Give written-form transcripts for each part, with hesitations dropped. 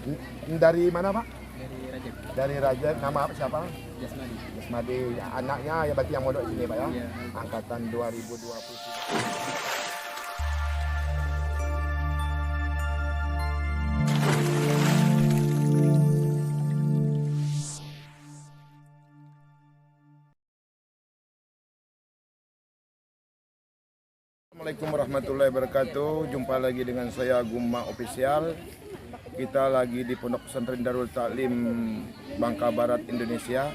Dari mana Pak? Dari Rajab. Dari Raja. Nama apa siapa? Jasmadi. Jasmadi. Anaknya ya berarti yang mondok sini Pak ya? Iya. Angkatan 2023. Assalamualaikum warahmatullahi wabarakatuh. Jumpa lagi dengan saya Guma Official. Kita lagi di Pondok Pesantren Darul Taklim Bangka Barat, Indonesia.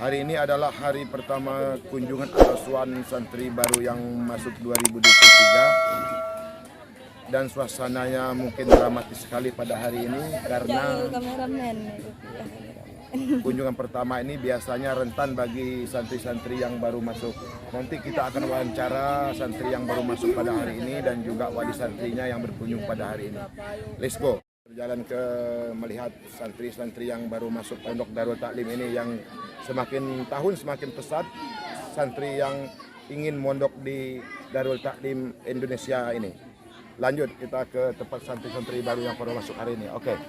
Hari ini adalah hari pertama kunjungan asuhan santri baru yang masuk 2023. Dan suasananya mungkin dramatis sekali pada hari ini karena kunjungan pertama ini biasanya rentan bagi santri-santri yang baru masuk. Nanti kita akan wawancara santri yang baru masuk pada hari ini dan juga wali santrinya yang berkunjung pada hari ini. Let's go. Berjalan ke melihat santri-santri yang baru masuk Pondok Darul Taklim ini yang semakin tahun semakin pesat. Santri yang ingin mondok di Darul Taklim Indonesia ini. Lanjut kita ke tempat santri-santri baru yang baru masuk hari ini. Oke.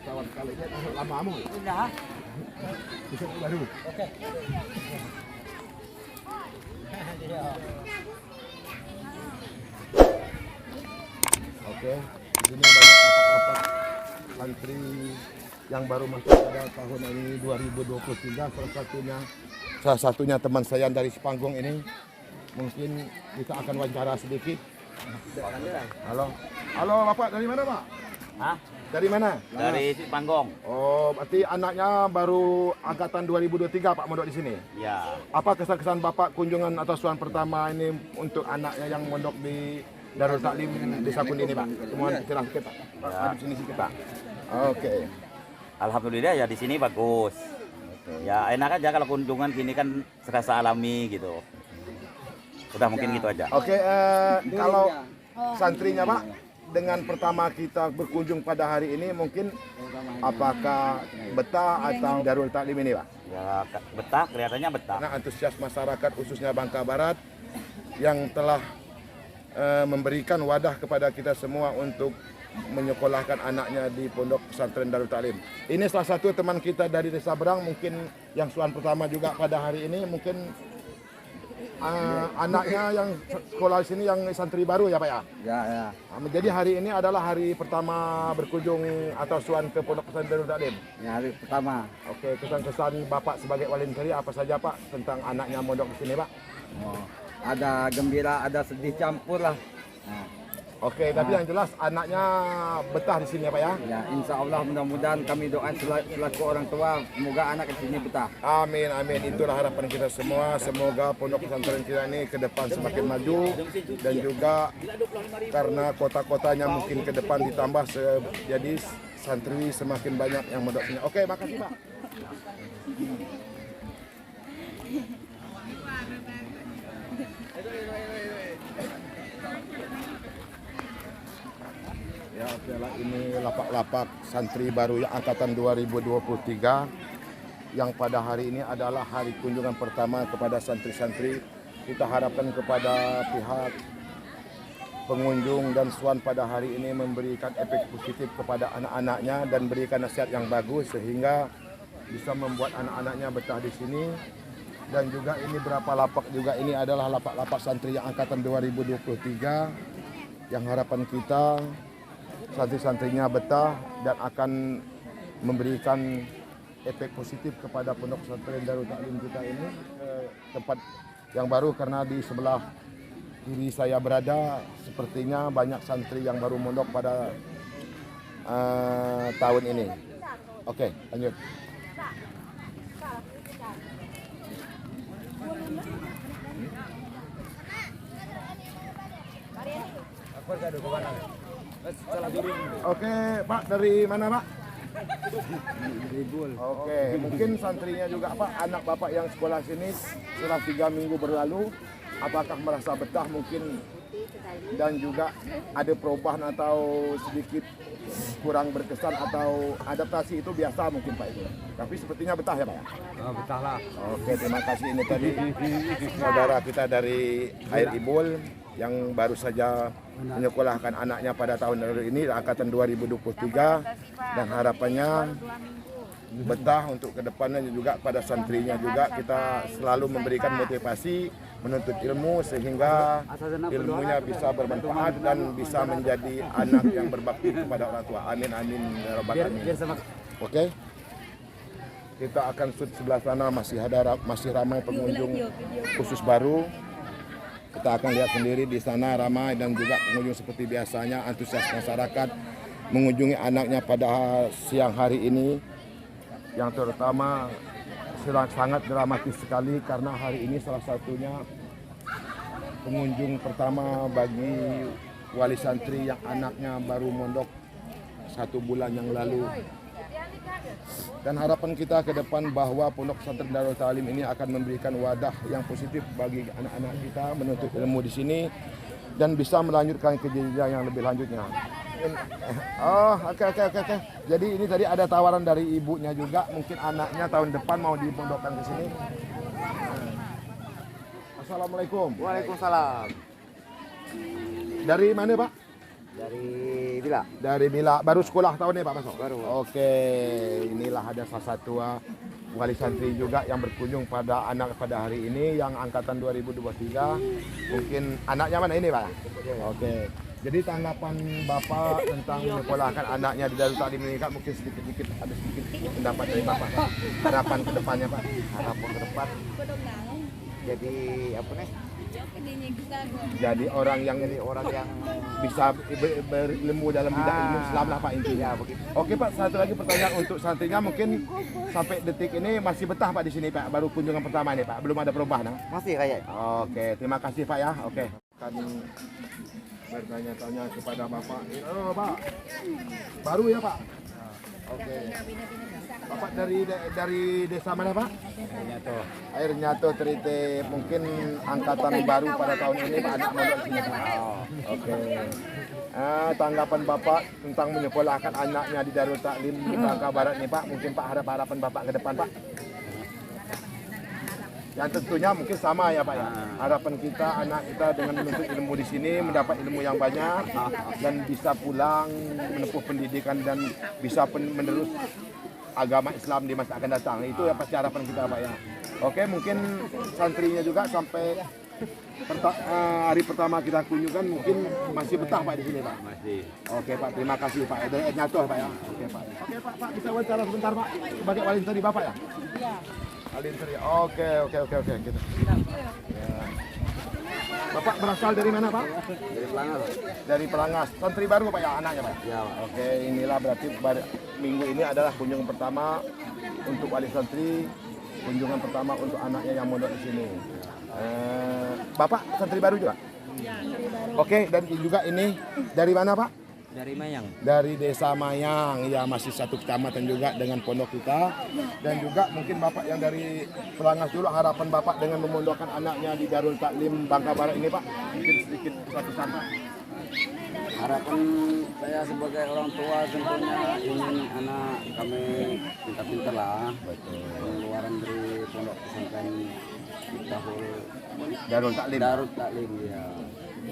Kawan kalinya lamamu. Udah. Bisa baru. Oke. Oke. Di sini banyak lapak-lapak santri yang baru masuk pada tahun ini 2023. Salah satunya teman saya dari Sepanggung ini. Mungkin kita akan wawancara sedikit. Halo. Halo Bapak, dari mana Pak? Hah? Dari mana? Dari Panggong. Oh, berarti anaknya baru angkatan 2023 Pak mondok di sini. Ya. Apa kesan-kesan Bapak kunjungan atau asuhan pertama ini untuk anaknya yang mondok di Darul Taklim Desa Kundi ini Pak? Mohon cerah sedikit Pak. Ya. Di sini sedikit Pak. Oke. Alhamdulillah ya di sini bagus. Ya enak aja kalau kunjungan gini kan serasa alami gitu. Udah mungkin gitu aja. Oke, kalau santrinya Pak, dengan pertama kita berkunjung pada hari ini mungkin apakah betah atau Darul Taklim ini Pak? Ya betah, kelihatannya betah. Karena antusias masyarakat khususnya Bangka Barat yang telah memberikan wadah kepada kita semua untuk menyekolahkan anaknya di Pondok Pesantren Darul Taklim. Ini salah satu teman kita dari Desa Berang, mungkin yang suan pertama juga pada hari ini, mungkin anaknya yang sekolah di sini yang santri baru ya Pak ya? Ya, ya. Jadi hari ini adalah hari pertama berkunjung atau suan ke Pondok Pesantren Darul Taklim. Ya, hari pertama. Oke, kesan-kesan Bapak sebagai wali negeri apa saja Pak tentang anaknya mondok di sini Pak? Oh, ada gembira, ada sedih campur lah. Nah, Oke, tapi yang jelas anaknya betah di sini ya Pak ya? ya, insya Allah mudah-mudahan kami doakan selaku orang tua, semoga anak di sini betah. Amin, amin. Itulah harapan kita semua. Semoga pondok pesantren kita ini ke depan semakin maju dan juga karena kota-kotanya mungkin ke depan ditambah jadi santri semakin banyak yang mondok sini. Oke, makasih Pak. Ya, adalah ini lapak-lapak santri baru yang angkatan 2023 yang pada hari ini adalah hari kunjungan pertama kepada santri-santri. Kita harapkan kepada pihak pengunjung dan suan pada hari ini memberikan efek positif kepada anak-anaknya dan berikan nasihat yang bagus sehingga bisa membuat anak-anaknya betah di sini. Dan juga ini berapa lapak juga ini adalah lapak-lapak santri yang angkatan 2023 yang harapan kita santri-santrinya betah dan akan memberikan efek positif kepada Pondok Pesantren Darul Taklim kita ini tempat yang baru karena di sebelah kiri saya berada sepertinya banyak santri yang baru mondok pada tahun ini. Oke, lanjut. Oke, Pak, dari mana, Pak? Oke, mungkin santrinya juga, Pak, anak Bapak yang sekolah sini setelah 3 minggu berlalu, apakah merasa betah mungkin dan juga ada perubahan atau sedikit kurang berkesan atau adaptasi itu biasa mungkin Pak itu. Tapi sepertinya betah ya Pak ya? Oh, betah lah. Oke, terima kasih ini tadi saudara kita dari Air Ibul yang baru saja menyekolahkan anaknya pada tahun ini angkatan 2023 dan harapannya betah untuk kedepannya juga pada santrinya juga kita selalu memberikan motivasi menuntut ilmu sehingga ilmunya bisa bermanfaat dan bisa menjadi anak yang berbakti kepada orang tua. Amin amin ya rabbal alamin. Oke. Kita akan shoot sebelah sana masih ramai pengunjung khusus baru. Kita akan lihat sendiri di sana ramai dan juga pengunjung seperti biasanya antusias masyarakat mengunjungi anaknya pada siang hari ini yang terutama sangat dramatis sekali karena hari ini salah satunya pengunjung pertama bagi wali santri yang anaknya baru mondok 1 bulan yang lalu. Dan harapan kita ke depan bahwa Pondok Pesantren Darul Ta'lim ini akan memberikan wadah yang positif bagi anak-anak kita menuntut ilmu di sini dan bisa melanjutkan ke jenjang yang lebih lanjutnya. Oh, oke. Jadi ini tadi ada tawaran dari ibunya juga, mungkin anaknya tahun depan mau dipondokkan ke sini. Assalamualaikum. Waalaikumsalam. Dari mana, Pak? Dari Bila. Dari Mila. Baru sekolah tahun ini, Pak Masuk? Baru. Oke, inilah ada salah satu wali santri juga yang berkunjung pada anak pada hari ini yang angkatan 2023. Mungkin anaknya mana ini, Pak? Oke. Jadi tanggapan Bapak tentang menyekolahkan anaknya di Darul Ta'lim ini, Kak, mungkin sedikit ada sedikit pendapat dari Bapak, Pak. Harapan ke depannya, Pak. Harapan ke depan. Jadi apa nih? Jadi orang yang bisa berilmu dalam bidang ilmu Islam lah, Pak, intinya begitu. Oke, Pak, satu lagi pertanyaan untuk santrinya, mungkin sampai detik ini masih betah, Pak, di sini, Pak. Baru kunjungan pertama ini, Pak. Belum ada perubahan, nah? Masih kayak. Oke, terima kasih, Pak, ya. Oke. Akan bertanya-tanya kepada Bapak. Oh, Pak. Baru ya, Pak? Oke. Bapak dari desa mana, Pak? Air Nyato Trite, mungkin angkatan baru pada tahun ini, Pak, anak mondok sini, Pak. Oke. Tanggapan Bapak tentang menyekolahkan anaknya di Darul Ta'lim di Bangka Barat nih, Pak. Mungkin Pak harapan Bapak ke depan, Pak. Yang tentunya mungkin sama ya, Pak, ya. Harapan kita anak kita dengan menuntut ilmu di sini mendapat ilmu yang banyak dan bisa pulang menempuh pendidikan dan bisa menerus agama Islam di masa akan datang. Itu ya pasti harapan kita, Pak, ya. Oke, mungkin santrinya juga sampai hari pertama kita kunjungan mungkin masih betah, Pak, di sini, Pak. Masih. Oke, Pak, terima kasih, Pak. Dari Nyato, Pak, ya. Oke, Pak. Oke, Pak, bisa wawancara sebentar, Pak. Sebagai wali tadi Bapak, ya? Iya. Wali tadi. Oke. Gitu. Ya. Bapak berasal dari mana, Pak? Dari Pelangas. Dari Pelangas. Santri baru, Pak, ya, anaknya, Pak? Ya. Oke, inilah berarti minggu ini adalah kunjungan pertama untuk wali santri, kunjungan pertama untuk anaknya yang mondok di sini. Bapak santri baru juga? Ya, santri baru. Oke, dan juga ini dari mana, Pak? Dari Mayang. Dari desa Mayang, ya masih satu kecamatan juga dengan pondok kita. Dan juga mungkin Bapak yang dari Pelangas dulu, harapan Bapak dengan memondokkan anaknya di Darul Ta'lim Bangka Barat ini, Pak, mungkin sedikit satu sama. Harapan saya sebagai orang tua tentunya ingin anak kami pintar-pintar lah. Pengeluaran dari pondok pesantren Darul Ta'lim. Darul Ta'lim, ya.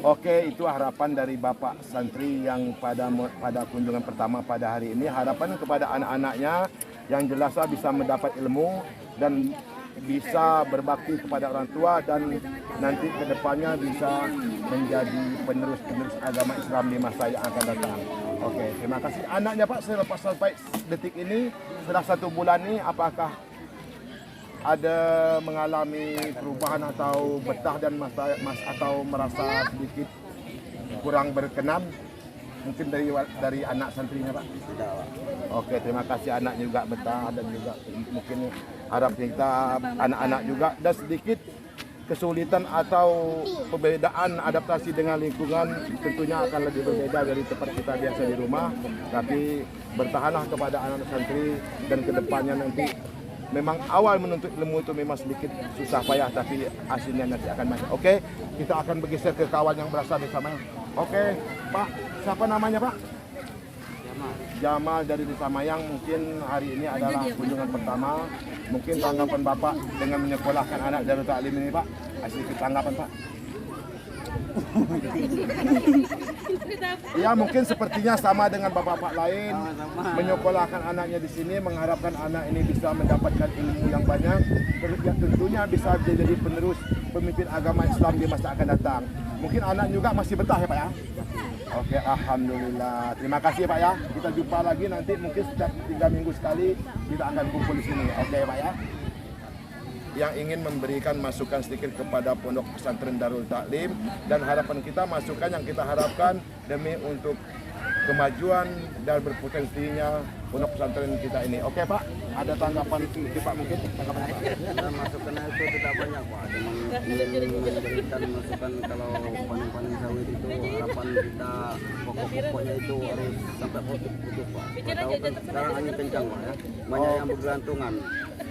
Oke, itu harapan dari Bapak santri yang pada kunjungan pertama pada hari ini. Harapan kepada anak-anaknya yang jelaslah bisa mendapat ilmu dan bisa berbakti kepada orang tua dan nanti kedepannya bisa menjadi penerus agama Islam di masa yang akan datang. Oke, terima kasih. Anaknya, Pak, selepas sampai detik ini, setelah 1 bulan ini, apakah ada mengalami perubahan atau betah dan atau merasa sedikit kurang berkenan? Mungkin dari anak santrinya, Pak? Tidak, Pak. Oke, terima kasih, anaknya juga betah dan juga mungkin harap kita anak-anak juga ada sedikit kesulitan atau perbedaan adaptasi dengan lingkungan, tentunya akan lebih berbeda dari tempat kita biasa di rumah. Tapi bertahanlah kepada anak santri dan kedepannya nanti memang awal menuntut ilmu itu memang sedikit susah payah, tapi hasilnya nanti akan masuk. Oke, kita akan bergeser ke kawan yang berasal desa Mayang. Oke, Pak, siapa namanya, Pak? Jamal dari desa Mayang. Mungkin hari ini adalah kunjungan pertama. Mungkin tanggapan Bapak dengan menyekolahkan anak Darul Ta'lim ini, Pak. Sedikit tanggapan, Pak. Ya mungkin sepertinya sama dengan bapak-bapak lain, Sama-sama. menyekolahkan anaknya di sini, mengharapkan anak ini bisa mendapatkan ilmu yang banyak, yang tentunya bisa jadi penerus pemimpin agama Islam di masa akan datang. Mungkin anak juga masih betah ya Pak ya? Oke, alhamdulillah. Terima kasih Pak ya. Kita jumpa lagi nanti mungkin setiap 3 minggu sekali kita akan kumpul di sini. Oke Pak ya. Yang ingin memberikan masukan sedikit kepada Pondok Pesantren Darul Taklim, dan harapan kita, masukan yang kita harapkan demi untuk kemajuan dan berpotensinya Pondok Pesantren kita ini. Oke Pak, ada tanggapan sedikit Pak mungkin? Tanggapan Pak? Ya, masukannya itu tidak banyak Pak, cuman memberikan masukan kalau panen-panen sawit itu harapan kita pokok-pokoknya itu harus sampai putus Pak. Tahu kan sekarang angin kencang Pak ya, banyak yang bergelantungan.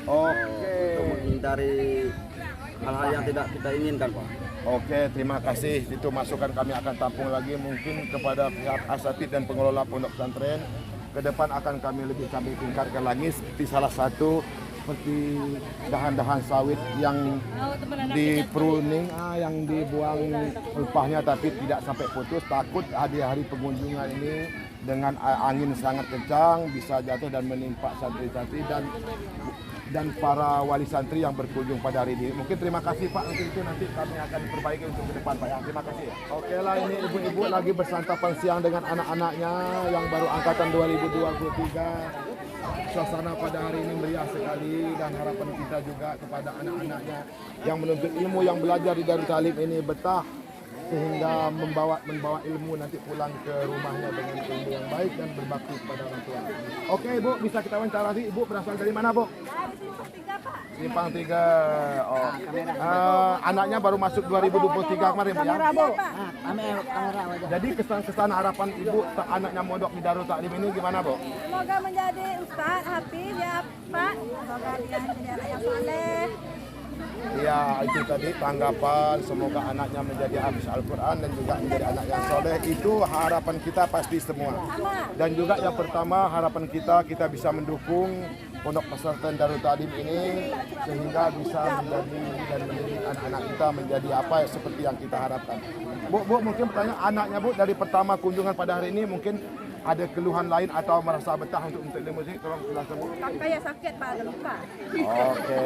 Oke. Untuk menghindari hal-hal yang tidak kita inginkan Pak. Oke, terima kasih. Itu masukan kami akan tampung lagi mungkin kepada pihak asatid dan pengelola pondok pesantren. Ke depan akan kami tingkatkan lagi seperti salah satu seperti dahan-dahan sawit yang di pruning, yang dibuang pelepahnya tapi tidak sampai putus. Takut hari-hari pengunjungan ini dengan angin sangat kencang bisa jatuh dan menimpa santri-santri dan para wali santri yang berkunjung pada hari ini. Mungkin terima kasih Pak, untuk itu nanti kami akan perbaiki untuk ke depan Pak ya. Terima kasih ya. Oke lah, ini ibu-ibu lagi bersantapan siang dengan anak-anaknya yang baru angkatan 2023. Suasana pada hari ini meriah sekali, dan harapan kita juga kepada anak-anaknya yang menuntut ilmu, yang belajar di Darul Taklim ini betah sehingga membawa ilmu nanti pulang ke rumahnya dengan ilmu yang baik dan berbakti kepada orang tua. Oke Ibu, bisa kita wawancara. Ibu berasal dari mana Bu? Simpang 3. Oh. Anaknya baru masuk 2023 kemarin Bu ya? Jadi kesan harapan Ibu anaknya mondok di Darul Taklim ini gimana Bu? Semoga menjadi ustaz, hafiz ya Pak. Semoga dia menjadi anak yang soleh. Ya, itu tadi tanggapan, semoga anaknya menjadi hafiz Al-Quran dan juga menjadi anak yang soleh. Itu harapan kita pasti semua. Dan juga yang pertama, harapan kita bisa mendukung Pondok Pesantren Darul Taklim ini sehingga bisa menjadi dan mendidik anak-anak kita menjadi apa seperti yang kita harapkan. Bu, mungkin pertanyaan anaknya Bu, dari pertama kunjungan pada hari ini mungkin ada keluhan lain atau merasa betah untuk ilmu musik, tolong jelaskan Bu. Kayak sakit Pak, ada luka. Oke,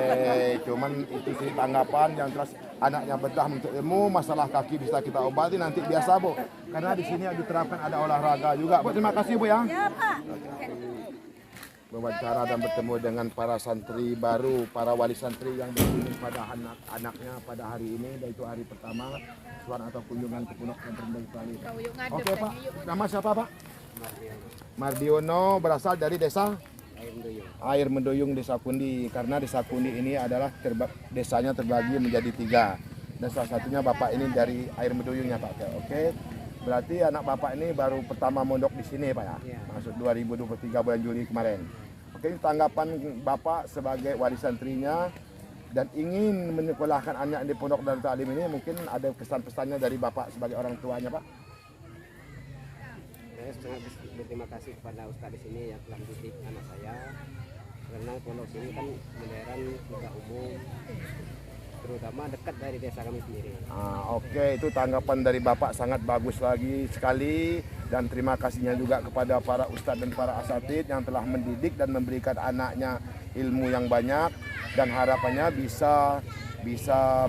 cuman itu sih tanggapan yang terus anaknya betah untuk ilmu, masalah kaki bisa kita obati nanti biasa Bu. Karena di sini diterapkan ada olahraga juga. Bu, terima kasih Bu ya. Ya Pak. Wawancara dan bertemu dengan para santri baru, para wali santri yang berkunjung pada anak-anaknya pada hari ini, yaitu hari pertama suara atau kunjungan ke Pondok Pesantren Darul Taklim. Oke Pak, nama siapa Pak? Mardiono, berasal dari desa Air Menduyung, Desa Kundi. Karena Desa Kundi ini adalah desanya terbagi menjadi 3, dan salah satunya Bapak ini dari Air Menduyungnya Pak. Oke, berarti anak Bapak ini baru pertama mondok di sini Pak ya? Masuk 2023 bulan Juli kemarin. Oke, ini tanggapan Bapak sebagai wali santrinya dan ingin menyekolahkan anak di Pondok Darul Taklim ini, mungkin ada pesan-pesannya dari Bapak sebagai orang tuanya Pak? Saya sangat berterima kasih kepada Ustadz di sini yang telah mendidik anak saya, karena pondok sini kan modern, juga umum, terutama dekat dari desa kami sendiri. Oke, itu tanggapan dari Bapak sangat bagus lagi sekali, dan terima kasihnya juga kepada para ustadz dan para asatid yang telah mendidik dan memberikan anaknya ilmu yang banyak, dan harapannya bisa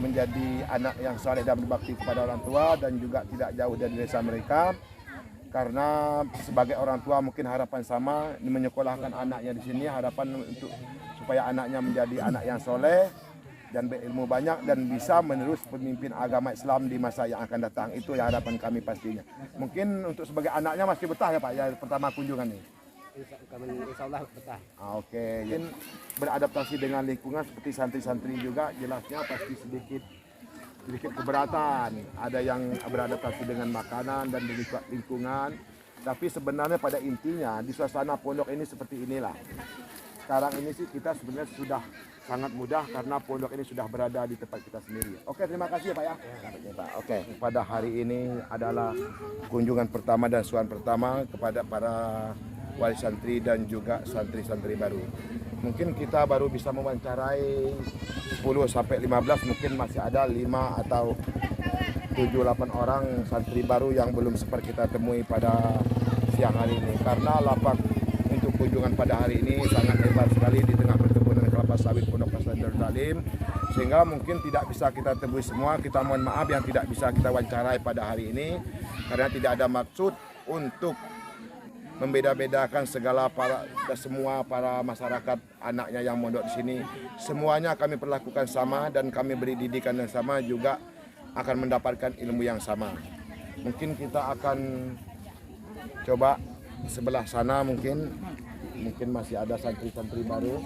menjadi anak yang saleh dan berbakti kepada orang tua dan juga tidak jauh dari desa mereka. Karena sebagai orang tua mungkin harapan sama menyekolahkan anaknya di sini, harapan untuk supaya anaknya menjadi anak yang soleh dan berilmu banyak dan bisa menerus pemimpin agama Islam di masa yang akan datang. Itu ya harapan kami pastinya. Mungkin untuk sebagai anaknya masih betah ya Pak ya pertama kunjungan ini. Insya Allah betah. Oke, mungkin beradaptasi dengan lingkungan seperti santri-santri juga jelasnya pasti sedikit keberatan. Ada yang beradaptasi dengan makanan dan lingkungan. Tapi sebenarnya pada intinya di suasana pondok ini seperti inilah. Sekarang ini sih kita sebenarnya sudah sangat mudah karena pondok ini sudah berada di tempat kita sendiri. Oke, terima kasih ya Pak ya. Oke, pada hari ini adalah kunjungan pertama dan suan pertama kepada para wali santri dan juga santri-santri baru. Mungkin kita baru bisa mewawancarai 10 sampai 15, mungkin masih ada 5 atau 7-8 orang santri baru yang belum sempat kita temui pada siang hari ini. Karena lapak untuk kunjungan pada hari ini sangat lebar sekali di tengah perkebunan kelapa sawit Pondok Pesantren Darul Taklim, sehingga mungkin tidak bisa kita temui semua. Kita mohon maaf yang tidak bisa kita wawancarai pada hari ini, karena tidak ada maksud untuk membeda-bedakan semua para masyarakat anaknya yang mondok di sini. Semuanya kami perlakukan sama dan kami beri didikan yang sama, juga akan mendapatkan ilmu yang sama. Mungkin kita akan coba sebelah sana, mungkin masih ada santri-santri baru,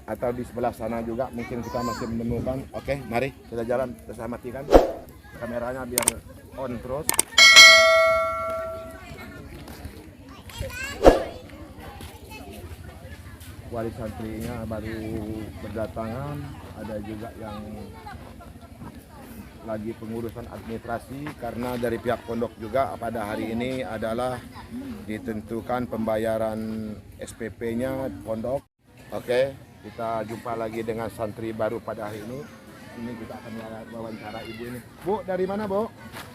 atau di sebelah sana juga mungkin kita masih menemukan. Oke, mari kita jalan. Saya matikan kameranya biar on terus. Wali santrinya baru berdatangan, ada juga yang lagi pengurusan administrasi, karena dari pihak pondok juga pada hari ini adalah ditentukan pembayaran SPP-nya pondok. Oke, kita jumpa lagi dengan santri baru pada hari ini. Ini kita akan wawancara ibu ini. Bu, dari mana, Bu?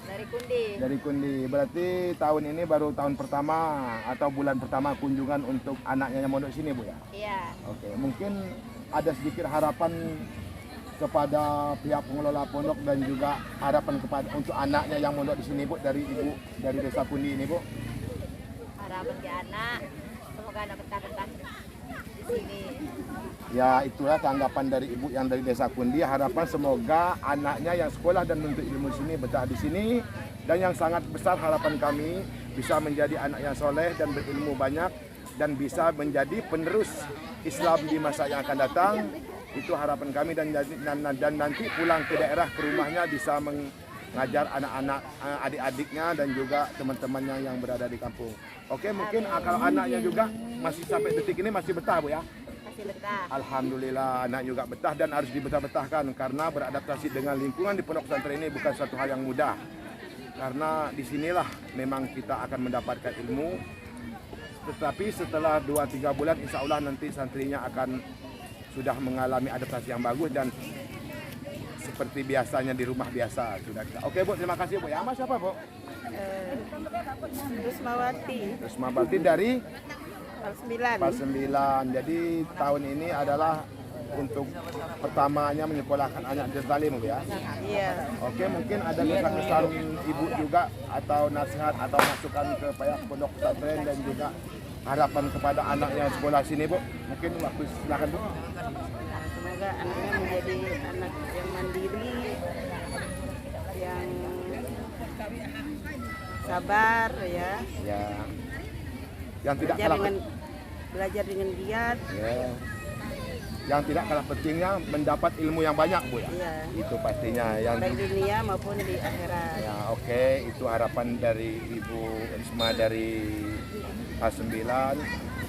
Dari Kundi. Dari Kundi. Berarti tahun ini baru tahun pertama atau bulan pertama kunjungan untuk anaknya yang mondok sini, Bu ya? Iya. Oke, mungkin ada sedikit harapan kepada pihak pengelola pondok dan juga harapan kepada untuk anaknya yang mondok di sini, Bu, dari ibu dari desa Kundi ini, Bu. Harapan ke anak, semoga anak betah-betah di sini. Ya, itulah tanggapan dari ibu yang dari desa Kundi. Harapan semoga anaknya yang sekolah dan menuntut ilmu di sini betah di sini, dan yang sangat besar harapan kami bisa menjadi anak yang soleh dan berilmu banyak dan bisa menjadi penerus Islam di masa yang akan datang. Itu harapan kami, dan nanti pulang ke daerah, ke rumahnya bisa mengajar anak-anak, adik-adiknya dan juga teman-temannya yang berada di kampung. Oke, mungkin kalau anaknya juga masih sampai detik ini masih betah, Bu ya? Masih betah. Alhamdulillah, anak juga betah dan harus dibetah-betahkan, karena beradaptasi dengan lingkungan di pondok pesantren ini bukan suatu hal yang mudah. Karena disinilah memang kita akan mendapatkan ilmu. Tetapi setelah 2-3 bulan insya Allah nanti santrinya akan sudah mengalami adaptasi yang bagus dan seperti biasanya di rumah biasa sudah. Oke, Bu, terima kasih, Bu. Ya, Mas siapa, Bu? Rusmawati dari Passembilan. Jadi tahun ini adalah untuk pertamanya menyekolahkan anak di Talim, Bu ya? Iya. Oke, mungkin ada kesan-kesan ibu juga atau nasihat atau masukan ke pihak pondok pesantren dan juga harapan kepada anak yang sekolah sini, Bu. Mungkin waktu silakan, Bu. Semoga anaknya menjadi anak yang mandiri, yang sabar ya. Ya. Yang tidak kalah belajar dengan giat. ya. Yang tidak kalah pentingnya mendapat ilmu yang banyak, Bu ya. Iya. Itu pastinya yang Baik di dunia maupun di akhirat. ya, oke, itu harapan dari Ibu Risma dari A9.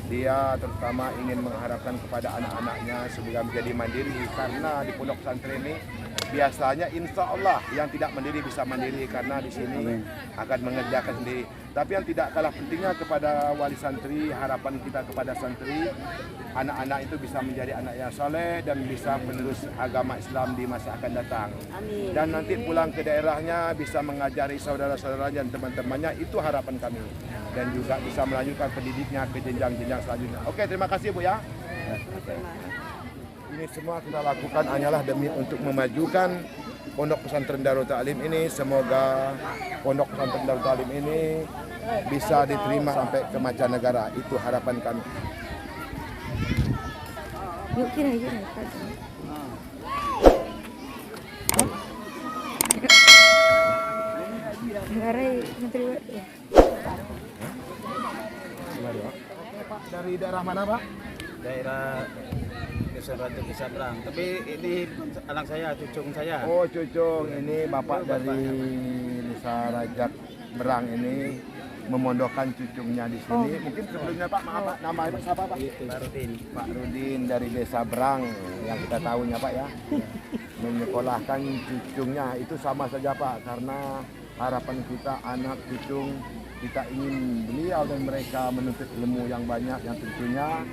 Dia terutama ingin mengharapkan kepada anak-anaknya semoga menjadi mandiri, karena di pondok pesantren ini biasanya insya Allah yang tidak mandiri bisa mandiri, karena di sini akan mengerjakan sendiri. Tapi yang tidak kalah pentingnya kepada wali santri, harapan kita kepada santri, anak-anak itu bisa menjadi anak yang soleh dan bisa menerus agama Islam di masa akan datang. Amin. Dan nanti pulang ke daerahnya bisa mengajari saudara-saudara dan teman-temannya, itu harapan kami. Dan juga bisa melanjutkan pendidiknya ke jenjang-jenjang selanjutnya. Oke, terima kasih, Bu ya. Ini semua kita lakukan hanyalah demi untuk memajukan Pondok Pesantren Darul Taklim ini. Semoga Pondok Pesantren Darul Taklim ini bisa diterima sampai ke mancanegara. Itu harapan kami. Yuk kira. Dari daerah mana, Pak? Daerah Desa Ratu Kisabrang. Tapi ini anak saya, cucung saya. Oh, Cucung, ini Bapak dari Desa Rajak Berang ini. memondokkan cucunya di sini. Mungkin sebelumnya Pak, maaf Pak, nama Pak siapa Pak? Pak Rudin dari Desa Brang yang kita tahunya Pak ya. Menyekolahkan cucunya itu sama saja Pak, karena harapan kita anak cucu kita ingin beliau dan mereka menuntut ilmu yang banyak, yang tentunya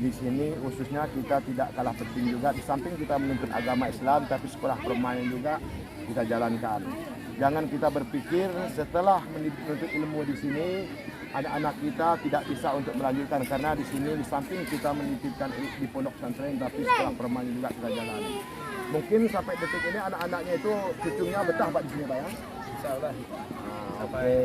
di sini khususnya kita tidak kalah penting juga. Di samping kita menuntut agama Islam, tapi sekolah permainan juga kita jalankan. Jangan kita berpikir setelah menuntut ilmu di sini anak-anak kita tidak bisa untuk melanjutkan, karena di sini di samping kita menitipkan di pondok pesantren, tapi sekolah permainan juga kita jalani. Mungkin sampai detik ini anak-anaknya itu cucunya betah Pak di sini Pak ya? Insya Allah. Oke.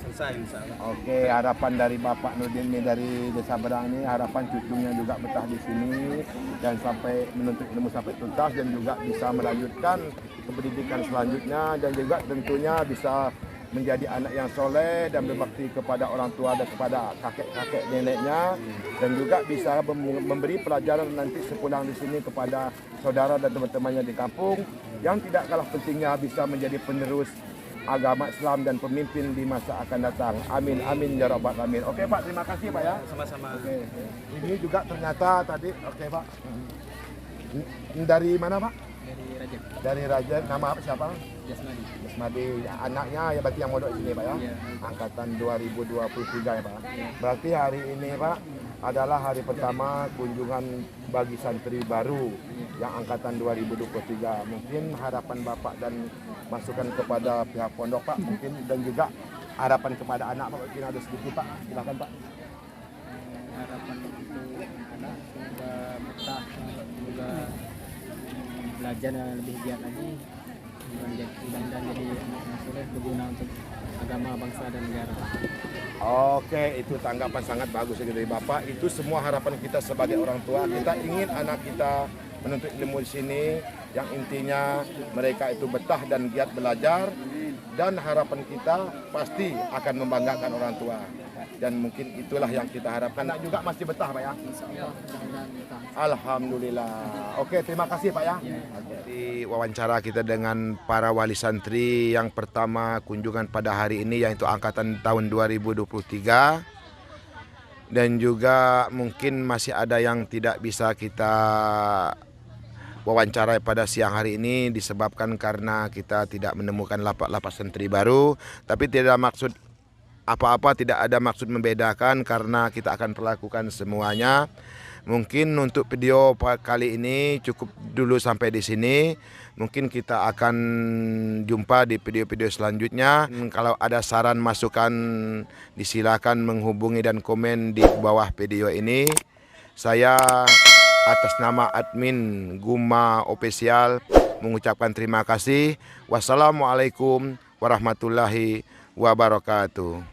Selesai insya Allah. Oke, harapan dari Bapak Nurdin ini dari Desa Berang ini, harapan cucunya juga betah di sini dan sampai menuntut ilmu sampai tuntas dan juga bisa melanjutkan ke pendidikan selanjutnya dan juga tentunya bisa menjadi anak yang soleh dan berbakti kepada orang tua dan kepada kakek-kakek neneknya, dan juga bisa memberi pelajaran nanti sepulang di sini kepada saudara dan teman-temannya di kampung, yang tidak kalah pentingnya bisa menjadi penerus agama Islam dan pemimpin di masa akan datang. Amin, amin ya rabbal alamin. Oke Pak, terima kasih Pak ya. Sama-sama. Oke. Ini juga ternyata tadi, oke Pak. Dari mana Pak? Dari Raja Dari Raja. Nama apa siapa? Jasmani. Jasmadi. Anaknya ya berarti yang mondok di sini Pak ya. Iya. Angkatan 2023 ya Pak. Berarti hari ini Pak adalah hari pertama kunjungan bagi santri baru yang angkatan 2023. Mungkin harapan Bapak dan masukan kepada pihak pondok Pak, mungkin, dan juga harapan kepada anak Pak, mungkin ada sedikit Pak. Silakan Pak. Harapan untuk anak semoga betah, semoga belajar dan lebih giat lagi, mudah-mudahan jadi anak yang soleh berguna untuk agama, bangsa dan negara. Oke, itu tanggapan sangat bagus dari Bapak. Itu semua harapan kita sebagai orang tua. Kita ingin anak kita menuntut ilmu di sini, yang intinya mereka itu betah dan giat belajar, dan harapan kita pasti akan membanggakan orang tua. Dan mungkin itulah yang kita harapkan. Anak juga masih betah Pak ya? Alhamdulillah. Oke, terima kasih Pak ya. Di wawancara kita dengan para wali santri yang pertama kunjungan pada hari ini, yaitu angkatan tahun 2023. Dan juga mungkin masih ada yang tidak bisa kita wawancara pada siang hari ini disebabkan karena kita tidak menemukan lapak-lapak santri baru. Tapi tidak maksud apa-apa, tidak ada maksud membedakan karena kita akan perlakukan semuanya. Mungkin untuk video kali ini cukup dulu sampai di sini. Mungkin kita akan jumpa di video-video selanjutnya. Kalau ada saran masukan disilakan menghubungi dan komen di bawah video ini. Saya atas nama admin Guma Official mengucapkan terima kasih. Wassalamualaikum warahmatullahi wabarakatuh.